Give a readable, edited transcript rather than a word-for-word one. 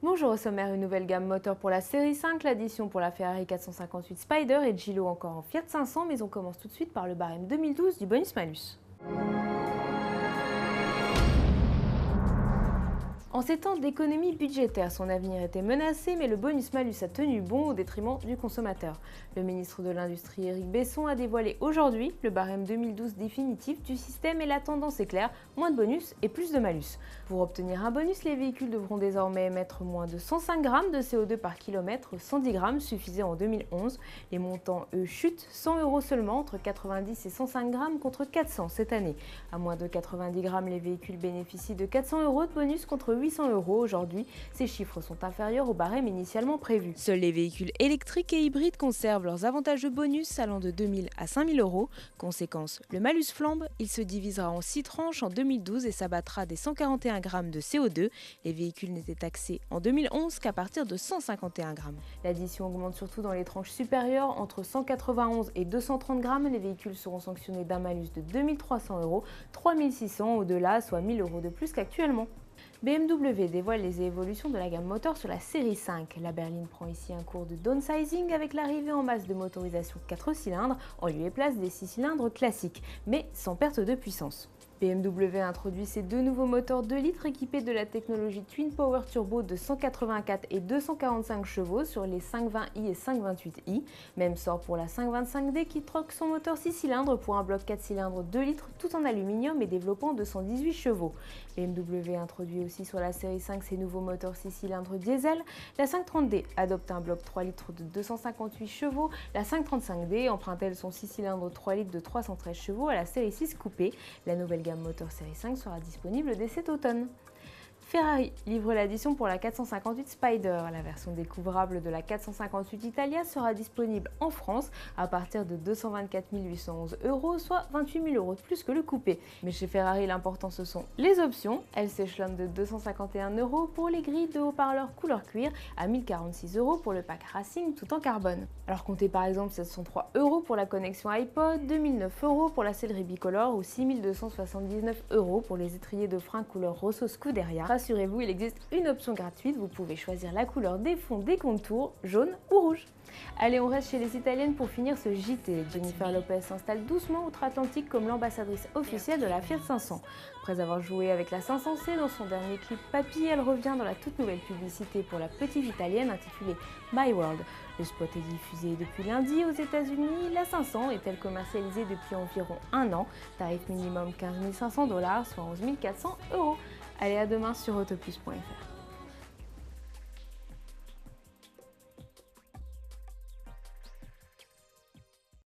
Bonjour, au sommaire, une nouvelle gamme moteur pour la série 5, l'addition pour la Ferrari 458 Spider et Gilo encore en Fiat 500, mais on commence tout de suite par le barème 2012 du bonus-malus. En ces temps d'économie budgétaire, son avenir était menacé, mais le bonus-malus a tenu bon au détriment du consommateur. Le ministre de l'Industrie Éric Besson a dévoilé aujourd'hui le barème 2012 définitif du système et la tendance est claire, moins de bonus et plus de malus. Pour obtenir un bonus, les véhicules devront désormais émettre moins de 105 grammes de CO2 par kilomètre, 110 grammes suffisaient en 2011. Les montants, eux, chutent, 100 € seulement, entre 90 et 105 grammes contre 400 cette année. À moins de 90 grammes, les véhicules bénéficient de 400 € de bonus contre 800 € aujourd'hui. Ces chiffres sont inférieurs au barème initialement prévu. Seuls les véhicules électriques et hybrides conservent leurs avantageux bonus allant de 2 000 à 5 000 €. Conséquence, le malus flambe, il se divisera en 6 tranches en 2012 et s'abattra des 141 grammes de CO2. Les véhicules n'étaient taxés en 2011 qu'à partir de 151 grammes. L'addition augmente surtout dans les tranches supérieures, entre 191 et 230 grammes. Les véhicules seront sanctionnés d'un malus de 2 300 €, 3 600 au-delà, soit 1 000 € de plus qu'actuellement. BMW dévoile les évolutions de la gamme moteur sur la série 5. La berline prend ici un cours de downsizing avec l'arrivée en masse de motorisation 4 cylindres en lieu et place des 6 cylindres classiques, mais sans perte de puissance. BMW introduit ses deux nouveaux moteurs 2 litres équipés de la technologie Twin Power Turbo de 184 et 245 chevaux sur les 520i et 528i. Même sort pour la 525D qui troque son moteur 6 cylindres pour un bloc 4 cylindres 2 litres tout en aluminium et développant 218 chevaux. BMW introduit aussi sur la série 5 ses nouveaux moteurs 6 cylindres diesel. La 530D adopte un bloc 3 litres de 258 chevaux. La 535D emprunte elle son 6 cylindres 3 litres de 313 chevaux à la série 6 coupé. La nouvelle gamme moteur série 5 sera disponible dès cet automne. Ferrari livre l'addition pour la 458 Spider. La version découvrable de la 458 Italia sera disponible en France à partir de 224 811 €, soit 28 000 € de plus que le coupé. Mais chez Ferrari, l'important ce sont les options. Elles s'échelonnent de 251 € pour les grilles de haut-parleurs couleur cuir à 1046 € pour le pack Racing tout en carbone. Alors comptez par exemple 703 € pour la connexion iPod, 2009 € pour la sellerie bicolore ou 6279 € pour les étriers de frein couleur Rosso Scuderia. Rassurez-vous, il existe une option gratuite, vous pouvez choisir la couleur des fonds des contours, jaune ou rouge. Allez, on reste chez les Italiennes pour finir ce JT. Jennifer Lopez s'installe doucement outre-Atlantique comme l'ambassadrice officielle de la Fiat 500. Après avoir joué avec la 500C dans son dernier clip Papy, elle revient dans la toute nouvelle publicité pour la petite italienne intitulée My World. Le spot est diffusé depuis lundi aux États-Unis. La 500 est-elle commercialisée depuis environ un an. Tarif minimum 15 500 $, soit 11 400 €. Allez, à demain sur autoplus.fr.